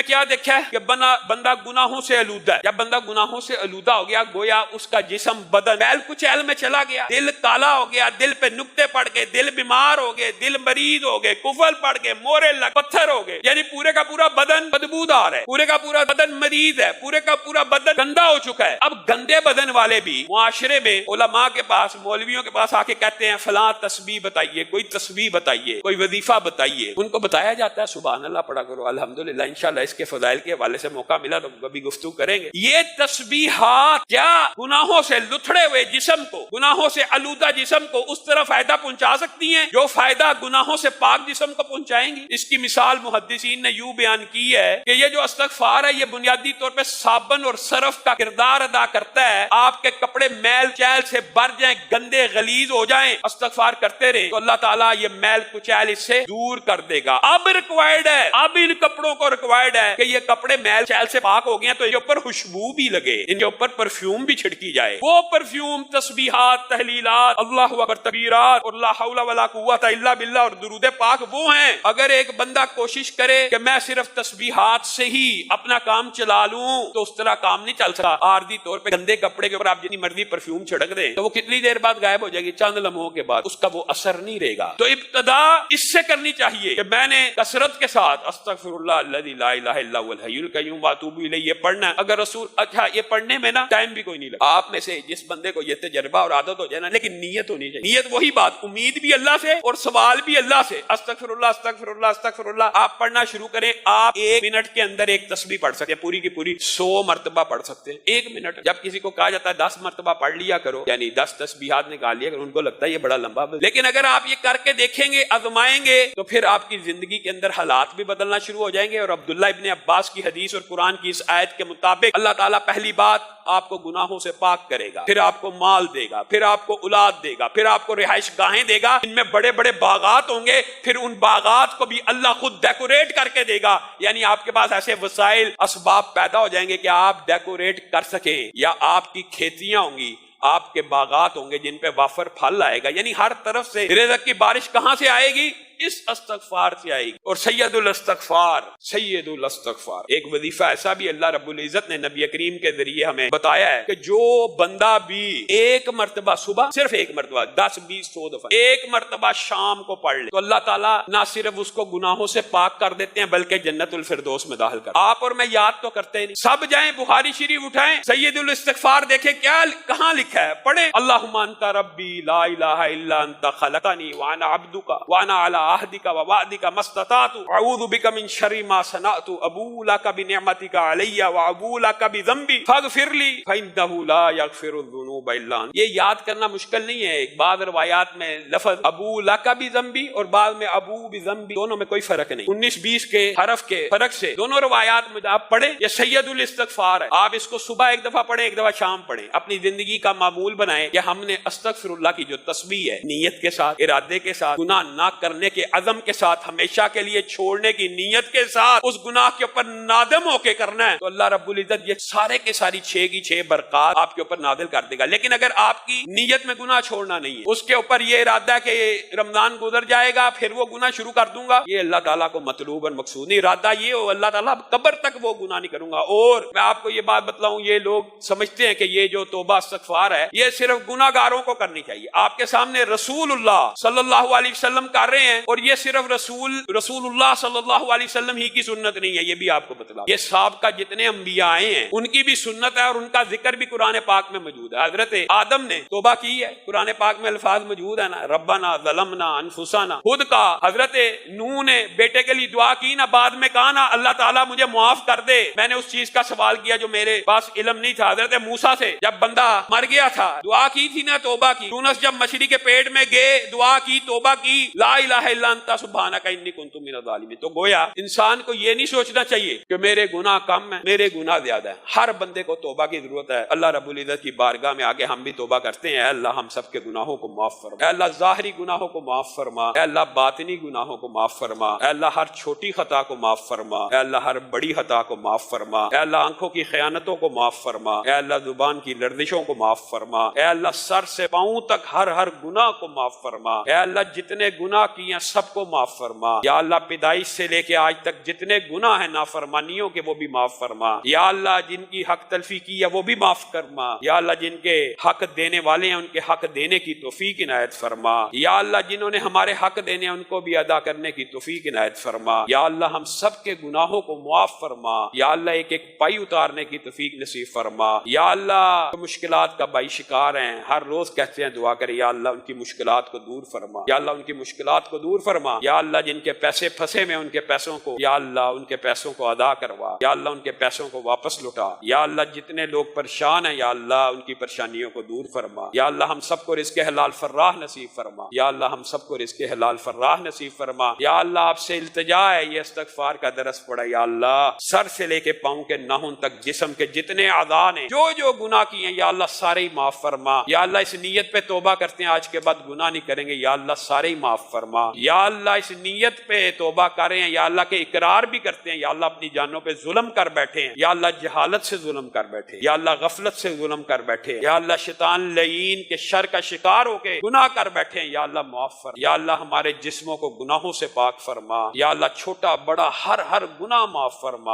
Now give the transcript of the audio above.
میں کیا دیکھا ہے کہ بندہ گناہوں سے آلودہ ہے. جب بندہ گناہوں سے آلودہ ہو گیا گویا اس کا جسم بدن میل کچیل میں چلا گیا, دل کالا ہو گیا, دل پہ نقطے پڑ گئے, دل بیمار ہو گئے, دل مریض ہو گئے, کفل پڑ گئے, مورے لگ پتھر ہو گئے, یعنی پورے کا پورا بدن بدبودار ہے, پورے کا پورا بدن مریض ہے, پورے کا پورا بدن گندا ہو چکا ہے. اب گندے بدن والے بھی معاشرے میں علماء کے پاس, مولویوں کے پاس آ کے کہتے ہیں فلاں تسبیح بتائیے, کوئی تسبیح بتائیے, کوئی وظیفہ بتائیے. ان کو بتایا جاتا ہے سبحان اللہ پڑھا کرو, الحمدللہ. انشاءاللہ اس کے فضائل کے حوالے سے موقع ملا تو کبھی گفتگو کریں گے. یہ تسبیحات کیا گناہوں سے لتھڑے ہوئے جسم کو, گناہوں سے آلودہ جسم کو اس طرح فائدہ پہنچا سکتی ہیں جو فائدہ گناہوں سے پاک جسم کو پہنچائیں گی؟ اس کی مثال محدثین نے یوں بیان کی ہے کہ یہ جو استغفار ہے یہ بنیادی طور پہ صابن اور سرف کا کردار ادا کرتا ہے. آپ کے کپڑے میل چیل سے بھر جائیں, گندے غلیظ ہو جائیں, استغفار کرتے رہیں تو اللہ تعالیٰ یہ میل کچیل اس سے دور کر دے گا. اب ریکوائرڈ ہے, اب ان کپڑوں کو ریکوائرڈ ہے کہ یہ کپڑے میل چیل سے پاک ہو گئے ہیں تو ان کے اوپر خوشبو بھی لگے, ان کے اوپر پرفیوم بھی چھڑکی جائے. وہ پرفیوم تسبیحات, تحلیلات, اللہ اکبر تکبیرات اور لا حول ولا قوت الا باللہ اور درود پاک وہ ہیں. اگر ایک بندہ کوشش کرے کہ میں صرف تسبیحات سے ہی اپنا کام چلا لوں تو اس طرح کام نہیں چل سکتا. عارضی طور پہ گندے کپڑے کے اوپر آپ جتنی مرضی پرفیوم چھڑک دیں تو وہ کتنی دیر بعد غائب ہو جائے گی, چند لمحوں کے بعد اس کا وہ اثر نہیں رہے گا. تو ابتدا اس سے کرنی چاہیے کہ میں نے کثرت کے ساتھ استغفر اللہ الذی لا الہ الا هو الحی القیوم واتوب الیہ یہ پڑھنا ہے. اگر رسول اچھا یہ پڑھنے میں نا ٹائم بھی کوئی نہیں لگا. آپ میں سے جس بندے کو یہ تجربہ اور عادت ہو جائے نا, لیکن نیت ہونی چاہیے. نیت وہی بات, امید بھی اللہ سے اور سوال بھی اللہ سے. استغفر اللہ استغفر اللہ استغفر اللہ آپ پڑھنا شروع کریں. آپ 1 منٹ کے اندر ایک تسبیح پڑھ سکتے ہیں, پوری کی پوری 100 مرتبہ پڑھ سکتے ہیں 1 منٹ. جب کسی کو کہا جاتا ہے 10 مرتبہ پڑھ لیا کرو, یعنی 10 تسبیحات نکال لیا کرو, ان کو لگتا ہے یہ بڑا لمبا. لیکن اگر آپ یہ کر کے دیکھیں گے, آزمائیں گے, تو پھر آپ کی زندگی کے اندر حالات بھی بدلنا شروع ہو جائیں گے. اور عبداللہ ابن عباس کی حدیث اور قرآن کی اس آیت کے مطابق اللہ تعالیٰ پہلی بات آپ کو گناہوں سے پاک کرے گا, پھر آپ کو مال دے گا, پھر آپ کو اولاد دے گا, پھر آپ کو رہائش گاہیں دے گا, ان میں بڑے بڑے باغات ہوں گے, پھر ان باغات کو بھی اللہ خود ڈیکوریٹ کر کے دے گا. یعنی آپ کے پاس ایسے وسائل اسباب پیدا ہو جائیں گے کہ آپ ڈیکوریٹ کر سکیں. یا آپ کی کھیتیاں ہوں گی, آپ کے باغات ہوں گے جن پہ وافر پھل آئے گا. یعنی ہر طرف سے رزق کی بارش کہاں سے آئے گی؟ اس استغفار سے آئے گی. اور سید الاستغفار ایک وظیفہ ایسا بھی اللہ رب العزت نے نبی کریم کے ذریعے ہمیں بتایا ہے کہ جو بندہ بھی 1 مرتبہ صبح, صرف 1 مرتبہ, 10 20 100 دفعہ 1 مرتبہ شام کو پڑھ لے تو اللہ تعالیٰ نہ صرف اس کو گناہوں سے پاک کر دیتے ہیں بلکہ جنت الفردوس میں داخل کر. آپ اور میں یاد تو کرتے ہیں نہیں, سب جائیں بخاری شریف اٹھائیں, سید الاستغفار دیکھیں کیا کہاں لکھا ہے, پڑھیں اللہم انت ربی لا الہ الا انت خلقتنی وانا عبدک وانا علی عہدک ووعدک ما استطعت اعوذ بک من شر ما صنعت ابوء لک بنعمتک علی وابوء لک بذنبی فاغفر لی فانہ لا یغفر الذنوب الا انت. یہ یاد کرنا مشکل نہیں ہے. بعض روایات میں لفظ ابوء لک بذنبی اور بعض میں ابوء بذنبی, دونوں میں کوئی فرق نہیں. 19-20 کے حرف کے فرق سے دونوں روایات میں آپ پڑھیں. یہ سید الاستغفار ہے. آپ اس کو صبح 1 دفعہ پڑھیں, 1 دفعہ شام پڑھیں. اپنی زندگی کا معمول بنائیں کہ ہم نے استغفر اللہ کی جو تسبیح ہے نیت کے ساتھ, ارادے کے ساتھ, گناہ نہ کرنے کے عزم کے ساتھ, ہمیشہ کے لیے چھوڑنے کی نیت کے ساتھ, اس گناہ کے اوپر نادم ہو کے کرنا ہے تو اللہ رب العزت یہ سارے کے ساری 6 کی 6 برکات آپ کے اوپر نازل کر دے گا. لیکن اگر آپ کی نیت میں گناہ چھوڑنا نہیں ہے, اس کے اوپر یہ ارادہ کہ رمضان گزر جائے گا پھر وہ گناہ شروع کر دوں گا, یہ اللہ تعالیٰ کو مطلوب اور مقصود نہیں. ارادہ یہ ہو اللہ تعالیٰ قبر تک وہ گناہ نہیں کروں گا. اور میں آپ کو یہ بات بتلاؤں, یہ لوگ سمجھتے ہیں کہ یہ جو توبہ استغفار ہے یہ صرف گناہ گاروں کو کرنی چاہیے. آپ کے سامنے رسول اللہ صلی اللہ علیہ وسلم کر رہے ہیں, اور یہ صرف رسول اللہ صلی اللہ علیہ وسلم ہی کی سنت نہیں ہے, یہ بھی آپ کو بتلا. یہ سابقہ جتنے انبیاء آئے ہیں ان کی بھی سنت ہے, اور ان کا ذکر بھی قرآن پاک میں موجود ہے. حضرت آدم نے توبہ کی ہے, قرآن پاک میں الفاظ موجود ہے نا, ربنا ظلمنا انفسنا. خود کا حضرت نوح نے بیٹے کے لیے دعا کی نا, بعد میں کہا نا اللہ تعالیٰ مجھے معاف کر دے, میں نے اس چیز کا سوال کیا جو میرے پاس علم نہیں تھا. حضرت موسیٰ سے جب بندہ مر گیا تھا دعا کی تھی نا, توبہ کی. یونس جب مچھلی کے پیٹ میں گئے دعا کی, توبہ کی, لا الہ الا انت سبحانک انی کنت من الظالمین. تو گویا انسان کو یہ نہیں سوچنا چاہیے کہ میرے گناہ کم ہیں, میرے گناہ زیادہ ہیں. ہر بندے کو توبہ کی ضرورت ہے. اللہ رب العزت کی بارگاہ میں آگے ہم بھی توبہ کرتے ہیں, اے اللہ ہم سب کے گناہوں کو معاف فرما, اے اللہ ظاہری گناہوں کو معاف فرما, اے اللہ باطنی گناہوں کو معاف فرما, اے اللہ ہر چھوٹی خطا کو معاف فرما, اے اللہ ہر بڑی خطا کو معاف فرما, اے اللہ آنکھوں کی خیانتوں کو معاف فرما, اے اللہ زبان کی لرزشوں کو معاف فرما, اے اللہ سر سے پاؤں تک ہر گناہ کو معاف فرما, اے اللہ جتنے گناہ کیے سب کو معاف فرما یا اللہ، پیدائش سے لے کے آج تک جتنے گناہ ہیں نافرمانیوں کے وہ بھی معاف فرما یا اللہ، جن کی حق تلفی کی ہے وہ بھی معاف فرما یا اللہ، جن کے حق دینے والے ہیں ان کے حق دینے کی توفیق عنایت فرما یا اللہ، جنہوں نے ہمارے حق دینے ان کو بھی ادا کرنے کی توفیق عنایت فرما یا اللہ، ہم سب کے گناہوں کو معاف فرما یا اللہ، ایک ایک پائی اتارنے کی توفیق نصیب فرما یا اللہ، مشکلات کا بائی شکار ہیں، ہر روز کہتے ہیں دعا کرے یا اللہ، ان کی مشکلات کو دور فرما یا اللہ، ان کی مشکلات کو دور فرما یا اللہ، جن کے پیسے پھنسے میں ان کے پیسوں کو یا اللہ، ان کے پیسوں کو ادا کروا یا اللہ، ان کے پیسوں کو واپس لوٹا یا اللہ، جتنے لوگ پریشان ہیں یا اللہ، ان کی پریشانیوں کو دور فرما یا اللہ، ہم سب کو رزق حلال فراہ نصیب فرما یا اللہ، ہم سب کو رزق حلال فراہ نصیب فرما یا اللہ، آپ سے التجا ہے یہ استغفار کا درس پڑا یا اللہ، سر سے لے کے پاؤں کے ناخن تک جسم کے جتنے اعضاء نے جو گناہ کیے ہیں یا اللہ سارے ہی معاف فرما یا اللہ، اس نیت پہ توبہ کرتے ہیں آج کے بعد گناہ نہیں کریں گے یا اللہ، سارے ہی معاف فرما یا اللہ، اس نیت پہ توبہ کر رہے ہیں یا اللہ کے اقرار بھی کرتے ہیں یا اللہ، اپنی جانوں پہ ظلم کر بیٹھے ہیں یا اللہ، جہالت سے ظلم کر بیٹھے یا اللہ، غفلت سے ظلم کر بیٹھے یا اللہ، شیطان لعین کے شر کا شکار ہو کے گناہ کر بیٹھے ہیں یا اللہ، معاف فرما یا اللہ، ہمارے جسموں کو گناہوں سے پاک فرما یا اللہ، چھوٹا بڑا ہر گناہ معاف فرما